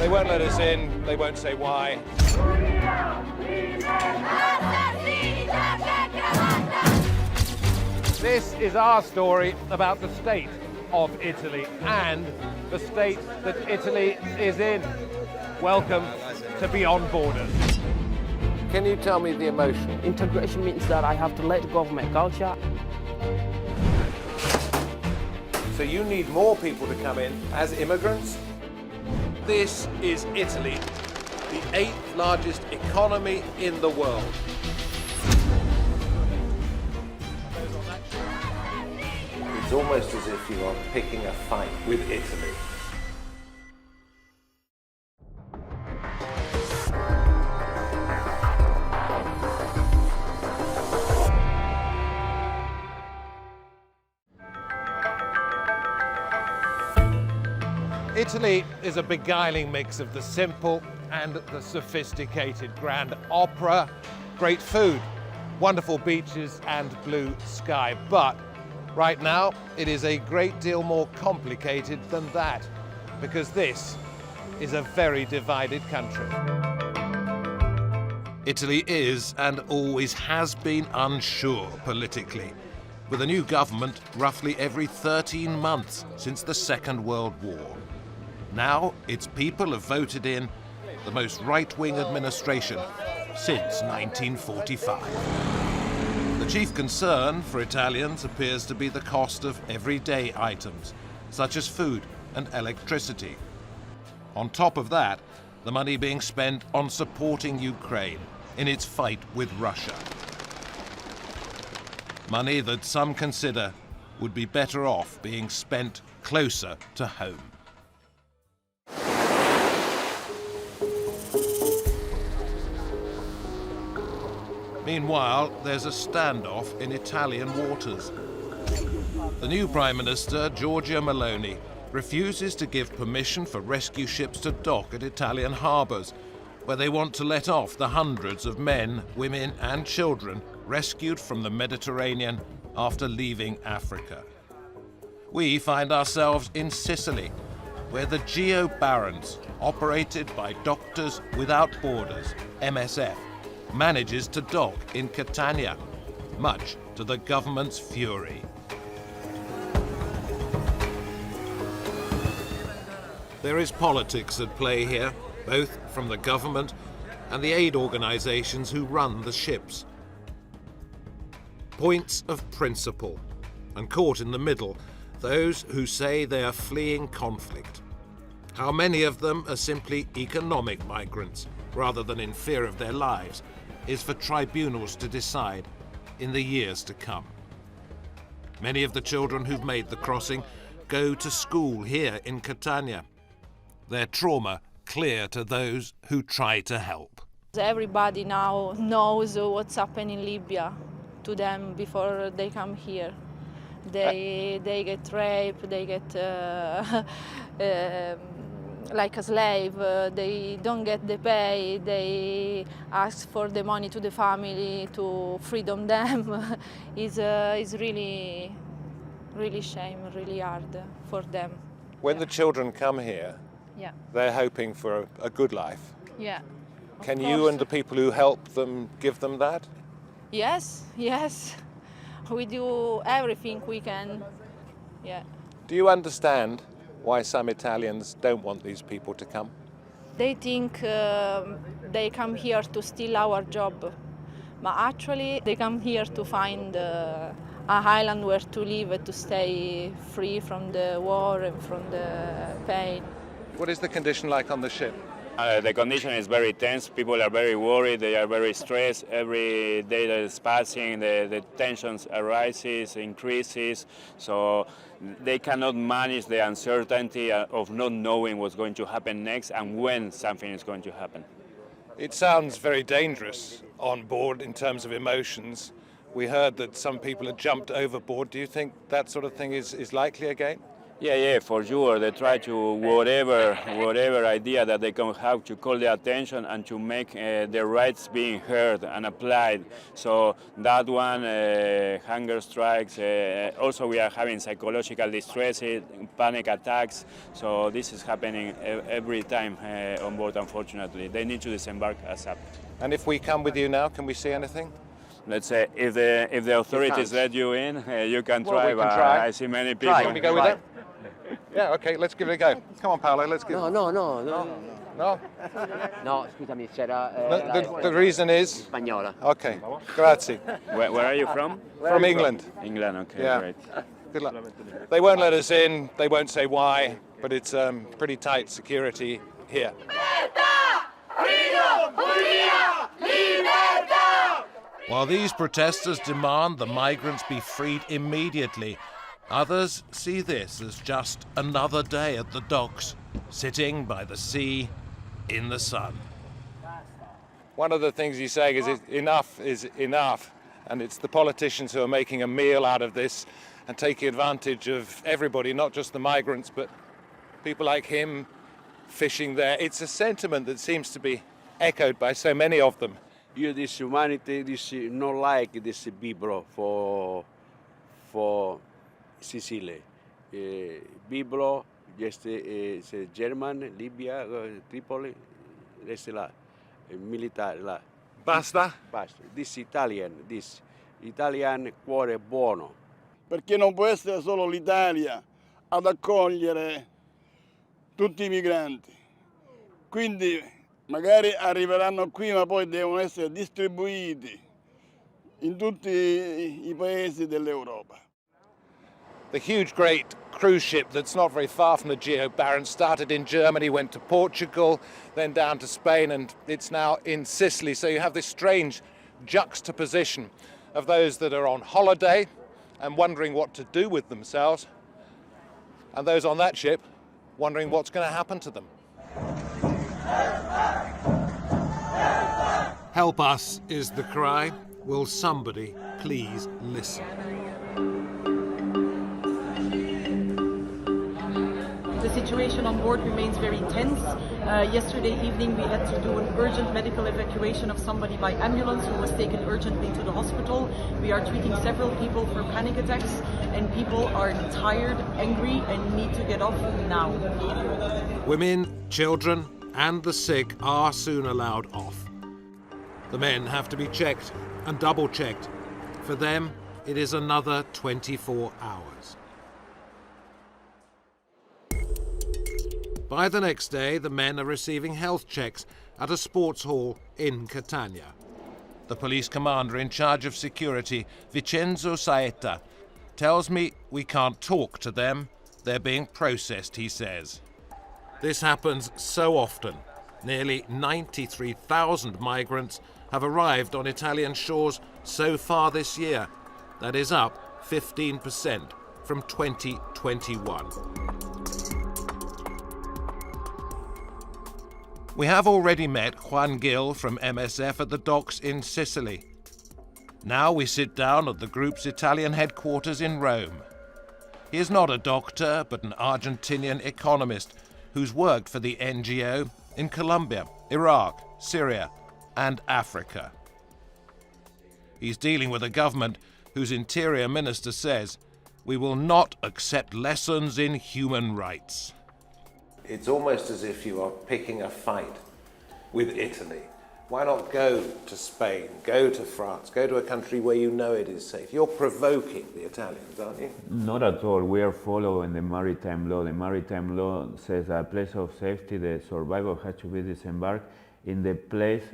They won't let us in, they won't say why. This is our story about the state of Italy and the state that Italy is in. Welcome to Beyond Borders. Can you tell me the emotion? Integration means that I have to let go of my culture. So you need more people to come in as immigrants? This is Italy, the 8th largest economy in the world. It's almost as if you are picking a fight with Italy. Italy is a beguiling mix of the simple and the sophisticated. Grand opera, great food, wonderful beaches and blue sky. But right now, it is a great deal more complicated than that, because this is a very divided country. Italy is and always has been unsure politically, with a new government roughly every 13 months since the Second World War. Now, its people have voted in the most right-wing administration since 1945. The chief concern for Italians appears to be the cost of everyday items, such as food and electricity. On top of that, the money being spent on supporting Ukraine in its fight with Russia. Money that some consider would be better off being spent closer to home. Meanwhile, there's a standoff in Italian waters. The new Prime Minister, Giorgia Meloni, refuses to give permission for rescue ships to dock at Italian harbours, where they want to let off the hundreds of men, women and children rescued from the Mediterranean after leaving Africa. We find ourselves in Sicily, where the Geo Barents, operated by Doctors Without Borders, MSF, manages to dock in Catania, much to the government's fury. There is politics at play here, both from the government and the aid organisations who run the ships. Points of principle, and caught in the middle, those who say they are fleeing conflict. How many of them are simply economic migrants, rather than in fear of their lives, is for tribunals to decide in the years to come. Many of the children who've made the crossing go to school here in Catania. Their trauma clear to those who try to help. Everybody now knows what's happening in Libya to them before they come here. They get raped, they get like a slave, they don't get the pay, they ask for the money to the family to freedom them. It's really shame, really hard for them. When the children come here, yeah, they're hoping for a good life. Yeah. Can you and the people who help them give them that? Yes, yes. We do everything we can. Yeah. Do you understand why some Italians don't want these people to come? They think they come here to steal our job, but actually they come here to find a island where to live, to stay free from the war and from the pain. What is the condition like on the ship? The condition is very tense. People are very worried. They are very stressed. Every day that is passing, the tensions arises, increases. So they cannot manage the uncertainty of not knowing what's going to happen next and when something is going to happen. It sounds very dangerous on board in terms of emotions. We heard that some people had jumped overboard. Do you think that sort of thing is likely again? Yeah, for sure. They try to whatever idea that they can have to call the attention and to make their rights being heard and applied. So that one, hunger strikes. Also, we are having psychological distress, panic attacks. So this is happening every time on board. Unfortunately, they need to disembark ASAP. And if we come with you now, can we see anything? Let's say if the authorities let you in, you can Well, try. we can But try. I see many people. Can we go with it? Yeah, okay, let's give it a go. Come on, Paolo, let's give it. No. No? No, scusami, c'era The reason is? spagnola. Okay, grazie. Where are you from? From England. England. Okay, Yeah. great. Good luck. They won't let us in, they won't say why, but it's pretty tight security here. While these protesters demand the migrants be freed immediately, others see this as just another day at the docks, sitting by the sea in the sun. One of the things he's saying is is enough, and it's the politicians who are making a meal out of this and taking advantage of everybody, not just the migrants, but people like him fishing there. It's a sentiment that seems to be echoed by so many of them. Io this humanity, this not like this Biblo for Sicily. Biblo, just German, Libya, Tripoli, rest là, militare là. Basta? Basta. This Italian cuore buono. Perché non può essere solo l'Italia ad accogliere tutti i migranti. Quindi magari arriveranno qui ma poi devono essere distribuiti in tutti i paesi dell'Europa. The huge, great cruise ship that's not very far from the Geo Baron started in Germany, went to Portugal, then down to Spain, and it's now in Sicily. So you have this strange juxtaposition of those that are on holiday and wondering what to do with themselves, and those on that ship wondering what's going to happen to them. Help us is the cry. Will somebody please listen? The situation on board remains very tense. Yesterday evening we had to do an urgent medical evacuation of somebody by ambulance who was taken urgently to the hospital. We are treating several people for panic attacks, and people are tired, angry, and need to get off now. Women, children and the sick are soon allowed off. The men have to be checked and double-checked. For them, it is another 24 hours. By the next day, the men are receiving health checks at a sports hall in Catania. The police commander in charge of security, Vincenzo Saetta, tells me we can't talk to them. They're being processed, he says. This happens so often. Nearly 93,000 migrants have arrived on Italian shores so far this year. That is up 15% from 2021. We have already met Juan Gil from MSF at the docks in Sicily. Now we sit down at the group's Italian headquarters in Rome. He is not a doctor, but an Argentinian economist who's worked for the NGO in Colombia, Iraq, Syria, and Africa. He's dealing with a government whose interior minister says, "We will not accept lessons in human rights." It's almost as if you are picking a fight with Italy. Why not go to Spain, go to France, go to a country where you know it is safe? You're provoking the Italians, aren't you? Not at all. We are following the maritime law. The maritime law says that place of safety, the survivor has to be disembarked in the place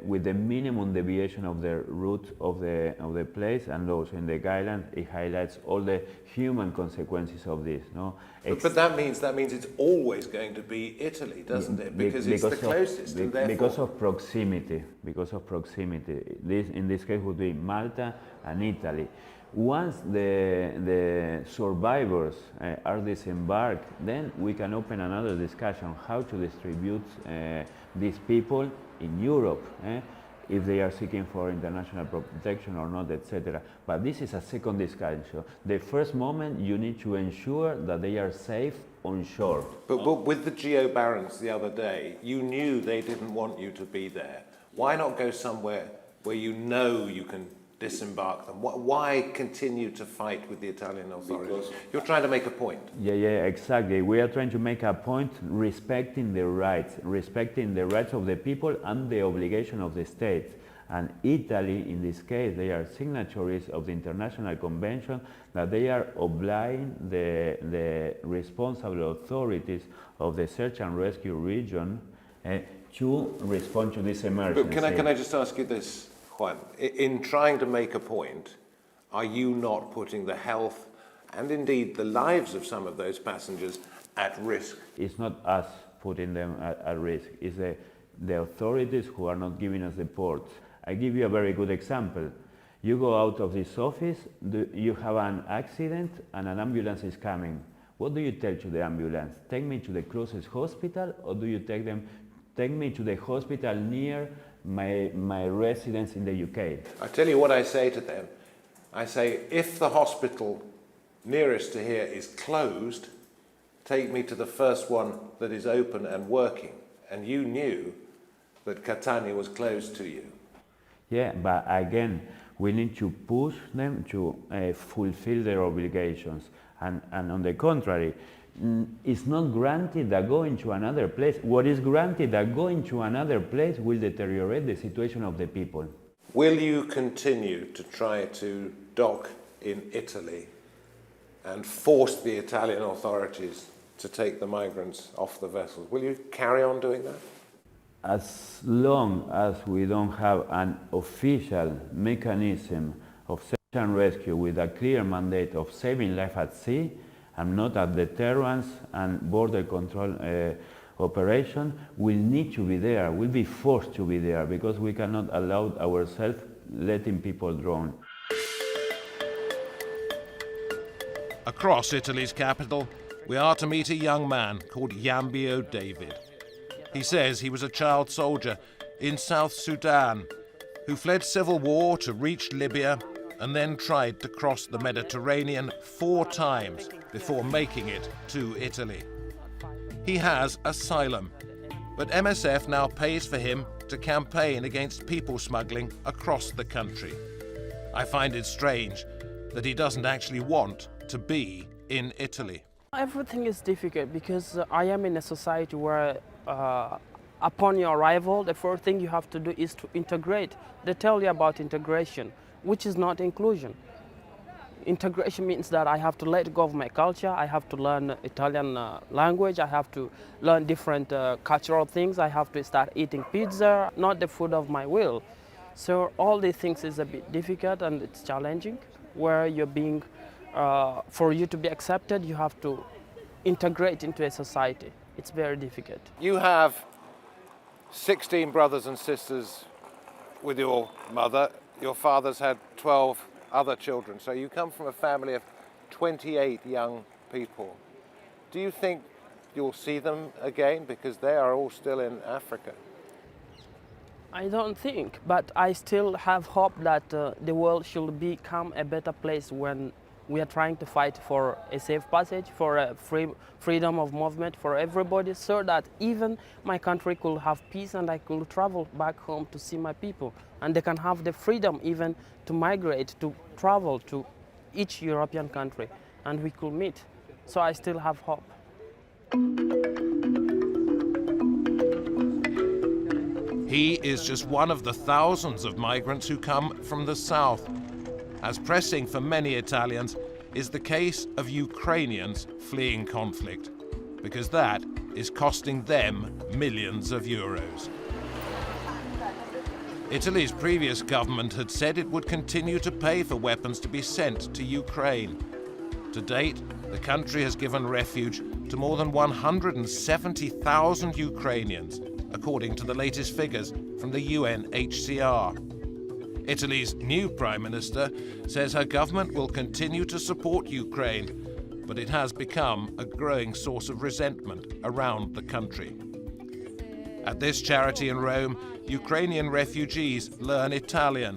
with the minimum deviation of the route of the place, and also in the guidelines it highlights all the human consequences of this. No, but that means it's always going to be Italy, doesn't it? Because it's the closest, and therefore because of proximity. Because of proximity, this in this case would be Malta and Italy. Once the survivors are disembarked, then we can open another discussion how to distribute these people in Europe. if they are seeking for international protection or not, etc. But this is a second discussion. The first moment, you need to ensure that they are safe on shore. But with the geo-barons the other day, you knew they didn't want you to be there. Why not go somewhere where you know you can disembark them? Why continue to fight with the Italian authorities? You're trying to make a point. Yeah, exactly. We are trying to make a point respecting the rights of the people and the obligation of the states. And Italy, in this case, they are signatories of the international convention that they are obliging the responsible authorities of the search and rescue region to respond to this emergency. But can I just ask you this, Juan? In trying to make a point, are you not putting the health and indeed the lives of some of those passengers at risk? It's not us putting them at risk. It's the authorities who are not giving us the ports. I give you a very good example. You go out of this office, you have an accident and an ambulance is coming. What do you tell to the ambulance? Take me to the closest hospital, or do you take me to the hospital near my residence in the UK? I tell you what I say to them. I say, if the hospital nearest to here is closed, take me to the first one that is open and working. And you knew that Catania was closed to you. Yeah, but again, we need to push them to fulfill their obligations. And on the contrary, it's not granted that going to another place. What is granted that going to another place will deteriorate the situation of the people. Will you continue to try to dock in Italy and force the Italian authorities to take the migrants off the vessels? Will you carry on doing that? As long as we don't have an official mechanism of search and rescue with a clear mandate of saving life at sea, and not a deterrence and border control operation, we'll need to be there. We'll be forced to be there because we cannot allow ourselves letting people drown. Across Italy's capital, we are to meet a young man called Yambio David. He says he was a child soldier in South Sudan who fled civil war to reach Libya and then tried to cross the Mediterranean 4 times before making it to Italy. He has asylum, but MSF now pays for him to campaign against people smuggling across the country. I find it strange that he doesn't actually want to be in Italy. Everything is difficult because I am in a society where upon your arrival, the first thing you have to do is to integrate. They tell you about integration, which is not inclusion. Integration means that I have to let go of my culture, I have to learn Italian language, I have to learn different cultural things, I have to start eating pizza, not the food of my will. So all these things is a bit difficult and it's challenging, where you're being, for you to be accepted, you have to integrate into a society. It's very difficult. You have 16 brothers and sisters with your mother. Your father's had 12 other children. So you come from a family of 28 young people. Do you think you'll see them again? Because they are all still in Africa. I don't think, but I still have hope that the world should become a better place when we are trying to fight for a safe passage, for a freedom of movement for everybody, so that even my country could have peace and I could travel back home to see my people. And they can have the freedom even to migrate, to travel to each European country, and we could meet. So I still have hope. He is just one of the thousands of migrants who come from the south. As pressing for many Italians is the case of Ukrainians fleeing conflict, because that is costing them millions of euros. Italy's previous government had said it would continue to pay for weapons to be sent to Ukraine. To date, the country has given refuge to more than 170,000 Ukrainians, according to the latest figures from the UNHCR. Italy's new Prime Minister says her government will continue to support Ukraine, but it has become a growing source of resentment around the country. At this charity in Rome, Ukrainian refugees learn Italian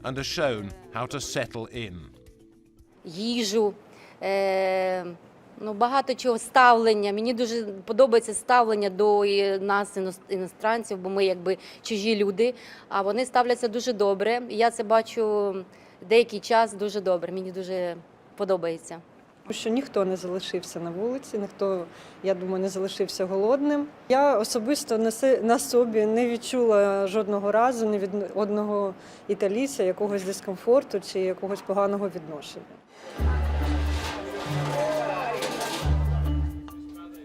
and are shown how to settle in. Їжу, багато чого, ставлення. Мені дуже подобається ставлення до нас, іностранців, бо ми якби чужі люди, а вони ставляться дуже добре. Я це бачу деякий час дуже добре, мені дуже подобається. Що ніхто не залишився на вулиці, ніхто, я думаю, не залишився голодним. Я особисто на собі не відчула жодного разу ні від одного італійця якогось дискомфорту чи якогось поганого відношення.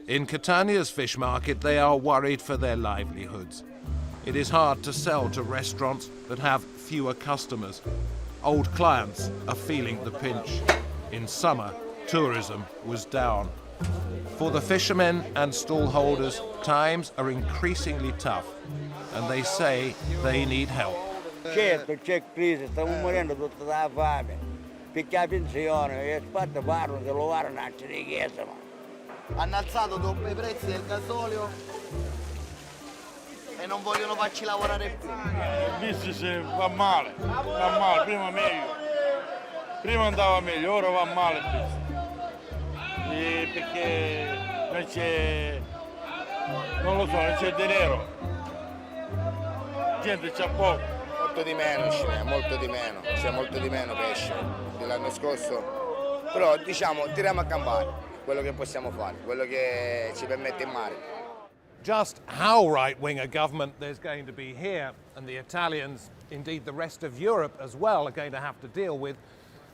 In Catania's fish market, they are worried for their livelihoods. It is hard to sell to restaurants that have fewer customers. Old clients are feeling the pinch. In summer, tourism was down. For the fishermen and stallholders, times are increasingly tough, and they say they need help. Certo, c'è crisi, stiamo morendo tutta la fame. Perché la pensione, e spazio parlano, se lo varano a richiesta, ma. Hanno alzato dopo i prezzi del gasolio e non vogliono farci lavorare più. Il business va male, prima meglio. Prima andava meglio, ora va male il business. Perché non c'è, non lo so, non c'è denaro. Gente c'ha poco. Molto di meno, molto di meno, c'è molto di meno pesce dell'anno scorso. Però diciamo, tiriamo a campare. Quello che possiamo fare, quello che ci permette il mare. Just how right-wing a government there's going to be here, and the Italians, indeed the rest of Europe as well, are going to have to deal with,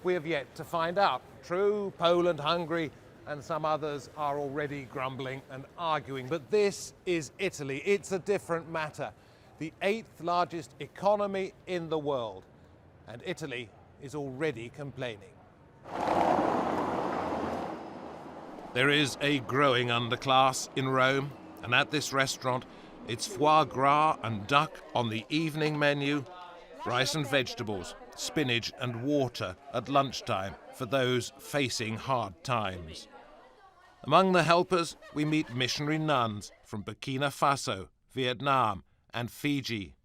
we have yet to find out. True, Poland, Hungary, and some others are already grumbling and arguing, but this is Italy. It's a different matter. The 8th largest economy in the world, and Italy is already complaining. There is a growing underclass in Rome, and at this restaurant, it's foie gras and duck on the evening menu, rice and vegetables, spinach and water at lunchtime for those facing hard times. Among the helpers, we meet missionary nuns from Burkina Faso, Vietnam and Fiji.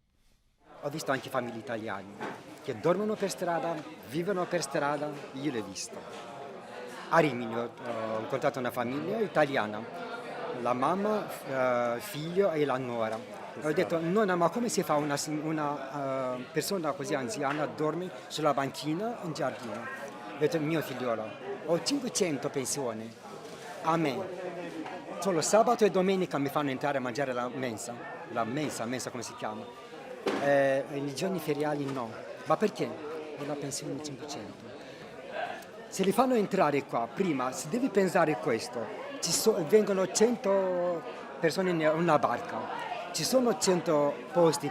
Ho visto anche famiglie italiane che dormono per strada, vivono per strada, io l'ho visto. A Rimini ho incontrato una famiglia italiana, la mamma, figlio e la nuora. Ho detto, nonna, ma come si fa una persona così anziana dorme sulla banchina in giardino? Ho detto, mio figliolo, ho 500 pensioni, a me. Solo sabato e domenica mi fanno entrare a mangiare la mensa come si chiama. I giorni feriali no. Ma perché? Ho la pensione 500. Se li fanno entrare qua, prima si deve pensare questo, vengono 100 persone in una barca, ci sono 100 posti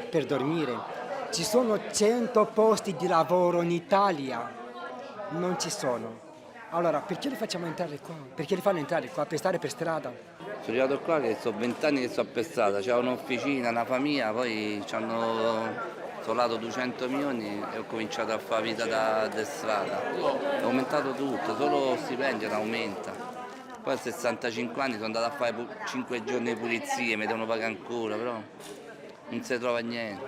per dormire, ci sono 100 posti di lavoro in Italia, non ci sono. Allora perché li facciamo entrare qua? Perché li fanno entrare qua per stare per strada? Sono arrivato qua che sono 20 anni che sto per strada, c'è un'officina, una famiglia, poi ci hanno tolato 200 milioni e ho cominciato a fare vita da strada. È aumentato tutto, solo lo stipendio aumenta. Poi a 65 anni sono andato a fare 5 giorni di pulizie, mi devono pagare ancora, però non si trova niente.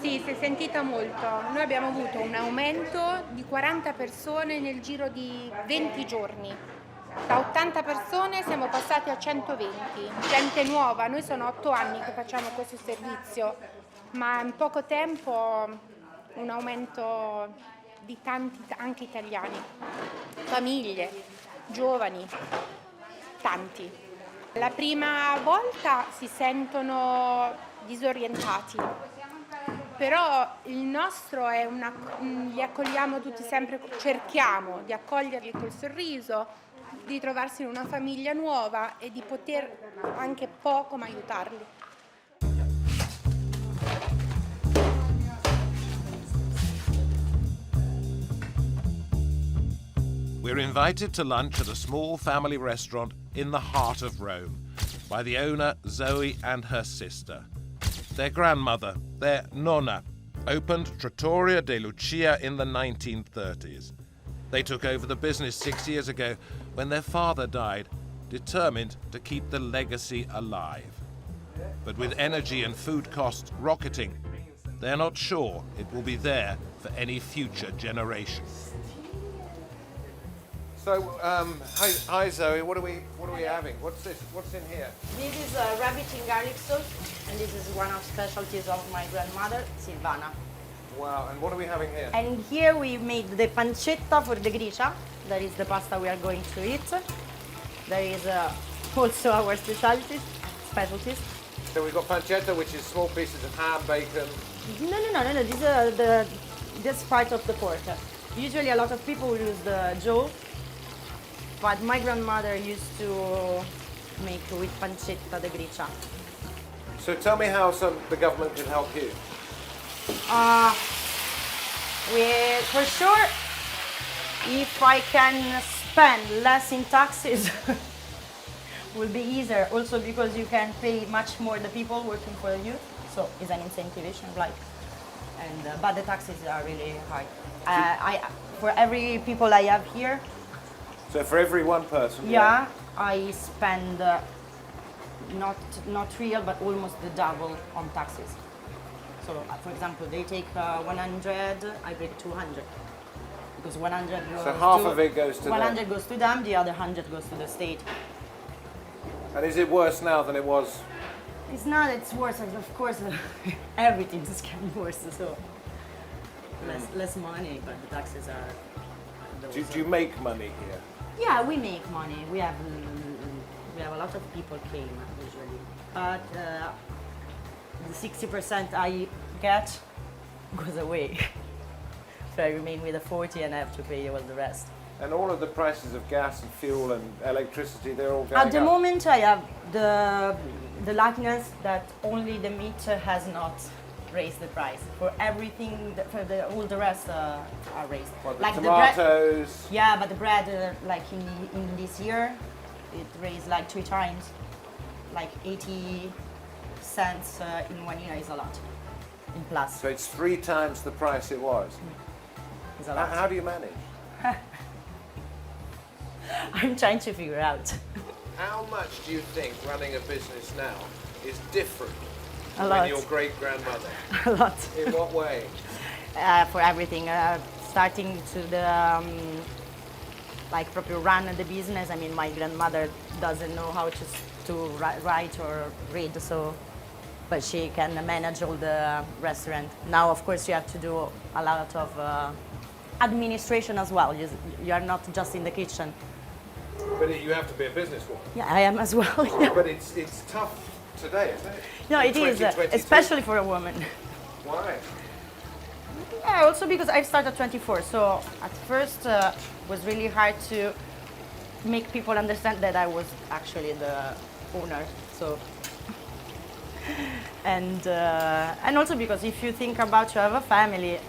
Sì, si è sentita molto. Noi abbiamo avuto un aumento di 40 persone nel giro di 20 giorni. Da 80 persone siamo passati a 120, gente nuova. Noi sono 8 anni che facciamo questo servizio. Ma in poco tempo un aumento di tanti, anche italiani, famiglie, giovani, tanti. La prima volta si sentono disorientati, però il nostro è li accogliamo tutti sempre, cerchiamo di accoglierli col sorriso, di trovarsi in una famiglia nuova e di poter anche poco ma aiutarli. We're invited to lunch at a small family restaurant in the heart of Rome by the owner Zoe and her sister. Their grandmother, their nonna, opened Trattoria de Lucia in the 1930s. They took over the business 6 years ago when their father died, determined to keep the legacy alive. But with energy and food costs rocketing, they're not sure it will be there for any future generation. So, hi Zoe, what are we having? What's this? What's in here? This is rabbit in garlic sauce, and this is one of specialties of my grandmother, Silvana. Wow, and what are we having here? And here we made the pancetta for the gricia. That is the pasta we are going to eat. There is also our specialties. So we've got pancetta, which is small pieces of ham, bacon. No. This part of the pork. Usually a lot of people use the jaw, but my grandmother used to make with pancetta the gricia. So tell me how the government can help you. For sure, if I can spend less in taxes, will be easier. Also because you can pay much more the people working for you, so it's an incentivation, but the taxes are really high. For every people I have here. So for every one person? Yeah, I spend not real, but almost the double on taxes. So, for example, they take 100, I get 200. Because 100 goes so half of it goes to 100 them. goes to them, the other 100 goes to the state. And is it worse now than it was? It's not, it's worse. Of course, everything is getting worse, so less money, but the taxes are... Do you make money here? Yeah, we make money. We have a lot of people came, usually. But the 60% I get goes away. So I remain with the 40 and I have to pay all the rest. And all of the prices of gas and fuel and electricity, they're all going up? At the moment I have the luckiness that only the meat has not raised the price. For everything, all the rest are raised. What, like the tomatoes? The bread, yeah, but the bread, like in this year, it raised like 3 times. Like 80 cents in 1 year is a lot, in plus. So it's 3 times the price it was? It's a lot. How do you manage? I'm trying to figure out. How much do you think running a business now is different A than lot. your great-grandmother? A lot. In what way? For everything, starting to the like proper run the business. I mean, my grandmother doesn't know how to write or read, so but she can manage all the restaurant. Now, of course, you have to do a lot of administration as well. You are not just in the kitchen. But you have to be a businesswoman. Yeah, I am as well. Yeah. But it's tough today, isn't it? No, it is, especially for a woman. Why? Yeah, also because I started at 24, so at first it was really hard to make people understand that I was actually the owner. So, and also because if you think about you have a family,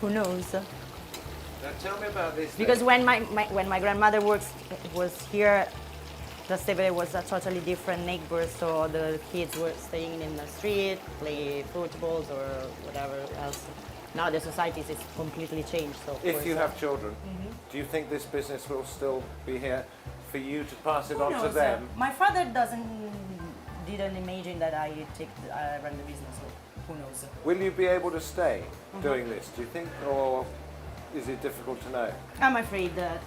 who knows? Now tell me about this. Because when my grandmother was here, Trastevere was a totally different neighbor, so the kids were staying in the street, play footballs or whatever else. Now the society is completely changed. So if you have children, do you think this business will still be here for you to pass it on to them? My father didn't imagine that I run the business, so who knows? Will you be able to stay doing this, do you think, or is it difficult to know? I'm afraid that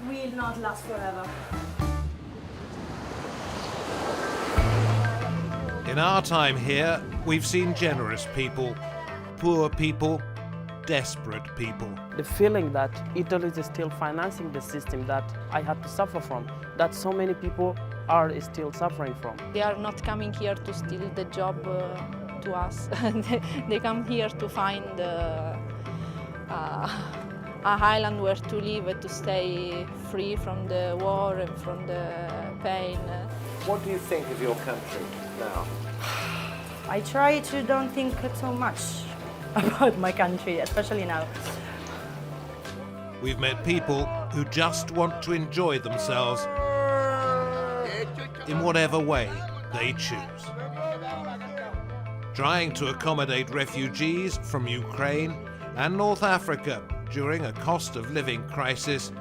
will not last forever. In our time here, we've seen generous people, poor people, desperate people. The feeling that Italy is still financing the system that I had to suffer from, that so many people are still suffering from. They are not coming here to steal the job to us. They come here to find a island where to live, to stay free from the war and from the pain. What do you think of your country now? I try to don't think so much about my country, especially now. We've met people who just want to enjoy themselves in whatever way they choose. Trying to accommodate refugees from Ukraine and North Africa during a cost of living crisis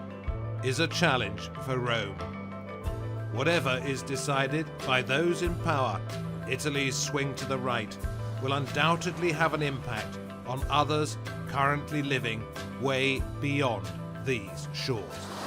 is a challenge for Rome. Whatever is decided by those in power Italy's swing to the right will undoubtedly have an impact on others currently living way beyond these shores.